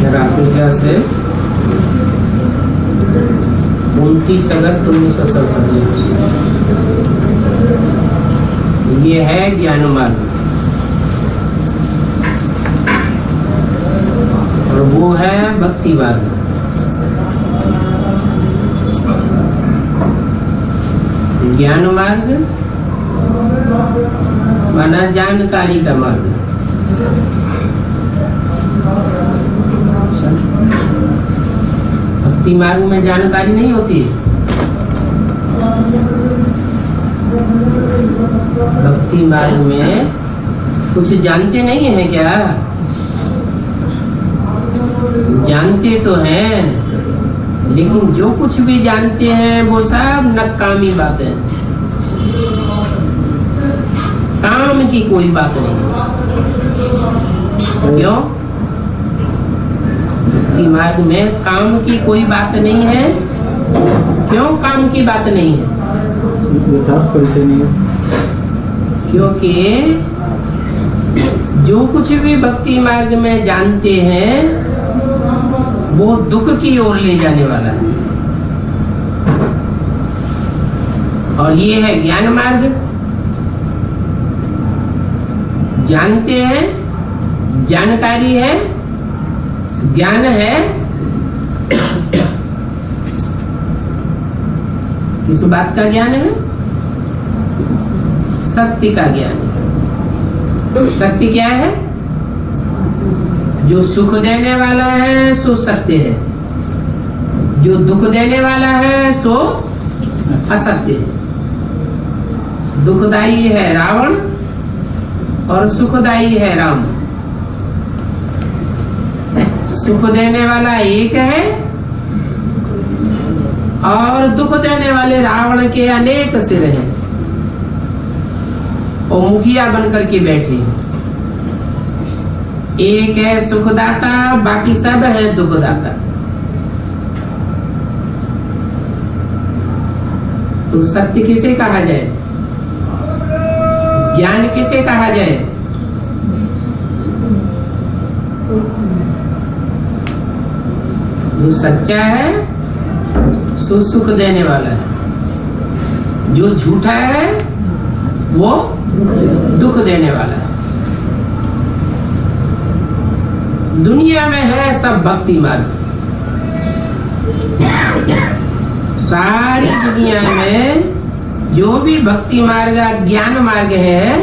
रात्रिका से 29 अगस्त 1967 ये है ज्ञान मार्ग और वो है भक्ति मार्ग। ज्ञान मार्ग माना जानकारी का मार्ग। भक्ति मार्ग में जानकारी नहीं होती। भक्ति मार्ग में कुछ जानते नहीं है क्या? जानते तो हैं, लेकिन जो कुछ भी जानते हैं वो सब नकामी बातें, काम की कोई बात नहीं। क्यों? भक्ति मार्ग में काम की कोई बात नहीं है। क्यों काम की बात नहीं है? क्योंकि जो कुछ भी भक्ति मार्ग में जानते हैं वो दुख की ओर ले जाने वाला है। और ये है ज्ञान मार्ग। जानते हैं, जानकारी है, ज्ञान है। किस बात का ज्ञान है? शक्ति का ज्ञान है। शक्ति क्या है? जो सुख देने वाला है सो सत्य है, जो दुख देने वाला है सो असत्य है। दुखदाई है रावण और सुखदाई है राम। सुख देने वाला एक है और दुख देने वाले रावण के अनेक सिर हैं और मुखिया बनकर के बैठे। एक है सुखदाता, बाकी सब है दुखदाता। तो सत्य किसे कहा जाए? ज्ञान किसे कहा जाए? जो सच्चा है सो सुख देने वाला है, जो झूठा है वो दुख देने वाला है। दुनिया में है सब भक्ति मार्ग। सारी दुनिया में जो भी भक्ति मार्ग अज्ञान मार्ग है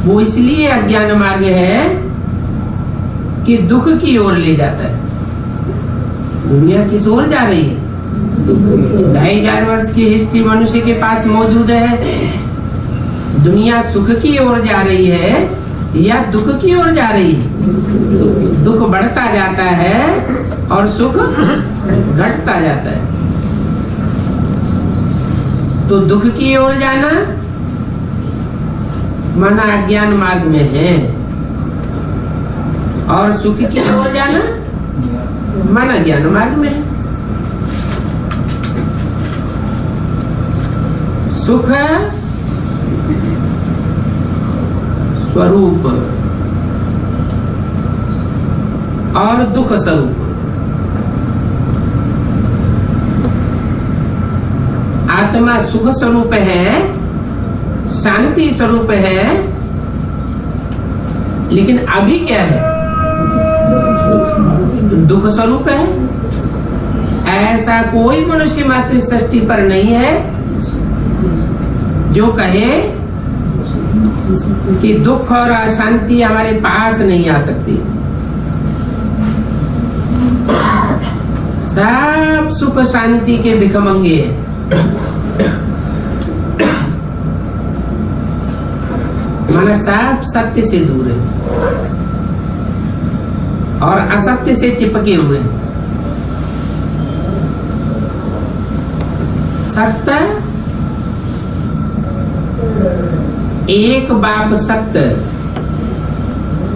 वो इसलिए अज्ञान मार्ग है कि दुख की ओर ले जाता है। दुनिया किस ओर जा रही है? 2500 वर्ष की हिस्ट्री मनुष्य के पास मौजूद है। दुनिया सुख की ओर जा रही है या दुख की ओर जा रही है? दुख बढ़ता जाता है और सुख घटता जाता है। तो दुख की ओर जाना माना अज्ञान मार्ग में है, और सुख की ओर जाना माना ज्ञान मार्ग में है। सुख स्वरूप और दुख स्वरूप। आत्मा सुख स्वरूप है, शांति स्वरूप है, लेकिन अभी क्या है? दुख स्वरूप है। ऐसा कोई मनुष्य मात्र सृष्टि पर नहीं है जो कहे कि दुख और अशांति हमारे पास नहीं आ सकती। सब सुख शांति के भिखमंगे हैं। माना सब सत्य से दूर है और असत्य से चिपके हुए हैं। सत्य एक बाप सत्य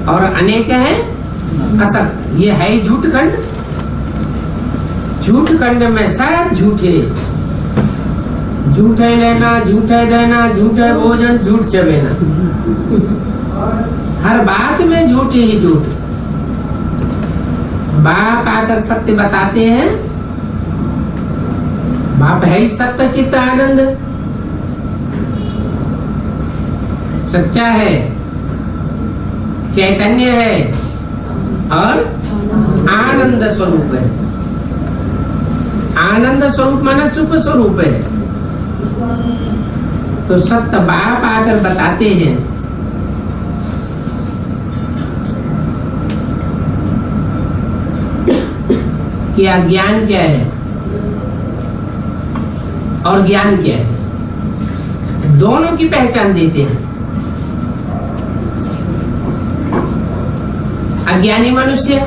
और अनेक है असत्य। ये है झूठ खंड। झूठ खंड में सब झूठे, झूठे लेना, झूठे देना, झूठे भोजन, झूठ चबेना, हर बात में झूठ ही झूठ। बाप आकर सत्य बताते हैं, बाप है ही सत्य चित्त आनंद, सच्चा है, चैतन्य है और आनंद स्वरूप है। आनंद स्वरूप माना सुख स्वरूप है। तो सत्य बाप आकर बताते हैं कि अज्ञान क्या है और ज्ञान क्या है, दोनों की पहचान देते हैं। अज्ञानी मनुष्य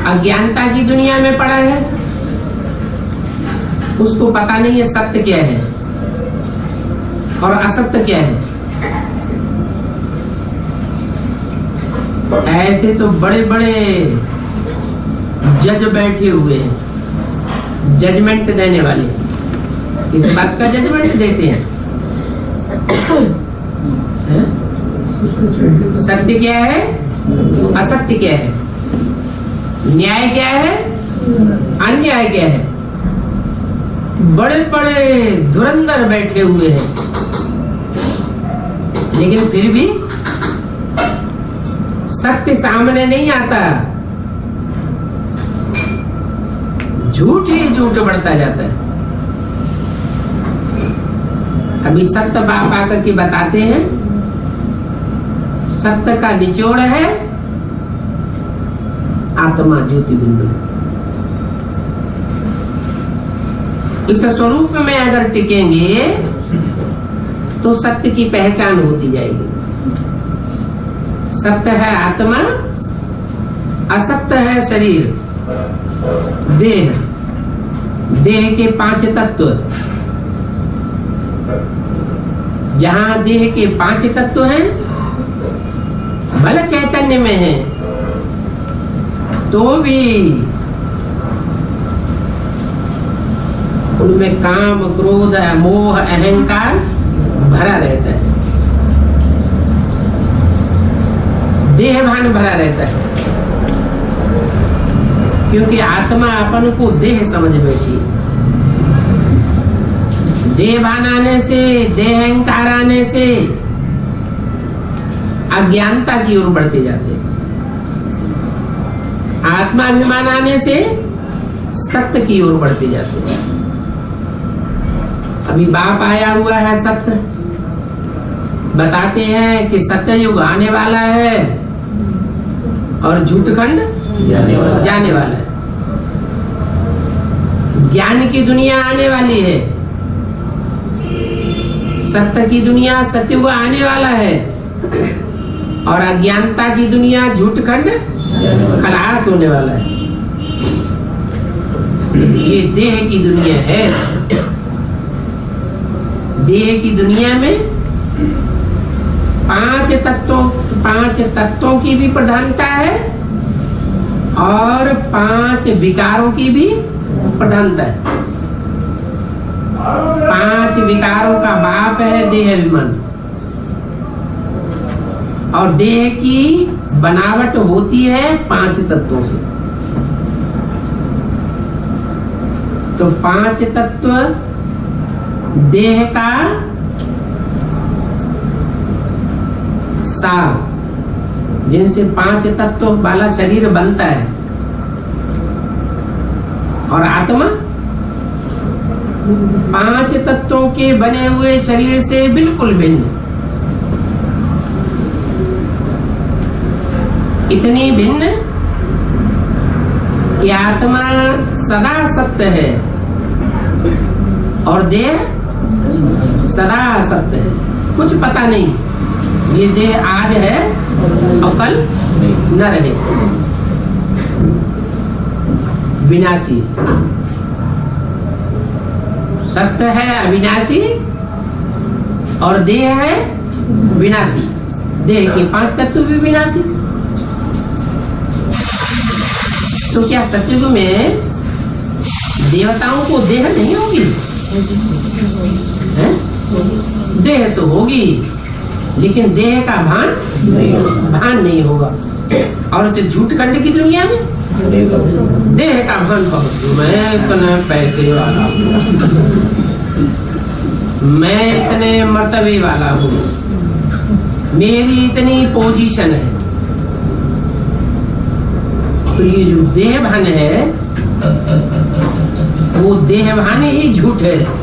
अज्ञानता की दुनिया में पड़ा है, उसको पता नहीं है सत्य क्या है और असत्य क्या है। ऐसे तो बड़े बड़े जज बैठे हुए हैं, जजमेंट देने वाले, इस बात का जजमेंट देते हैं। सत्य क्या है, असत्य क्या है, न्याय क्या है, अन्याय क्या है। बड़े बड़े धुरंधर बैठे हुए हैं, लेकिन फिर भी सत्य सामने नहीं आता, झूठ ही झूठ बढ़ता जाता है। अभी सत्य बाप आकर के बताते हैं, सत्य का निचोड़ है आत्मा ज्योति बिंदु। इस स्वरूप में अगर टिकेंगे तो सत्य की पहचान होती जाएगी। सत्य है आत्मा, असत्य है शरीर, देह, देह के 5 तत्व। जहां देह के 5 तत्व हैं, भले चैतन्य में है तो भी उनमें काम, क्रोध, मोह, अहंकार भरा रहता है, देहभान भरा रहता है। क्योंकि आत्मा अपन को देह समझ बैठी है। देहभान आने से, देह अहंकार आने से अज्ञानता की ओर बढ़ते जाते हैं। आत्माभिमान आने से सत्य की ओर बढ़ते जाते हैं। अभी बाप आया हुआ है, सत्य बताते हैं कि सत्य युग आने वाला है और झूठखंड जाने वाला है। ज्ञान की दुनिया आने वाली है, सत्य की दुनिया सत्युग आने वाला है और अज्ञानता की दुनिया झूठखंड खलास होने वाला है। ये देह की दुनिया है। देह की दुनिया में 5 तत्वों की भी प्रधानता है और 5 विकारों की भी प्रधानता है। 5 विकारों का बाप है देह अभिमान, और देह की बनावट होती है 5 तत्वों से। तो 5 तत्व देह का सार, जिनसे 5 तत्व वाला शरीर बनता है, और आत्मा 5 तत्वों के बने हुए शरीर से बिल्कुल भिन्न। इतनी भिन्न कि आत्मा सदा सत्य है और देह सदा असत्य है। कुछ पता नहीं, ये देह आज है और कल न रहे, विनाशी। सत्य है अविनाशी और देह है विनाशी। देह के 5 तत्व भी विनाशी। तो क्या सत्युग में देवताओं को देह नहीं होगी? हैं? देह तो होगी, लेकिन देह का भान नहीं होगा। और उसे झूठ करने की दुनिया में देह का भान करो, मैं इतने पैसे वाला हूँ, मैं इतने मर्तबे वाला हूँ, मेरी इतनी पोजीशन है। तो ये जो देह भान है वो देह भान ही झूठ है।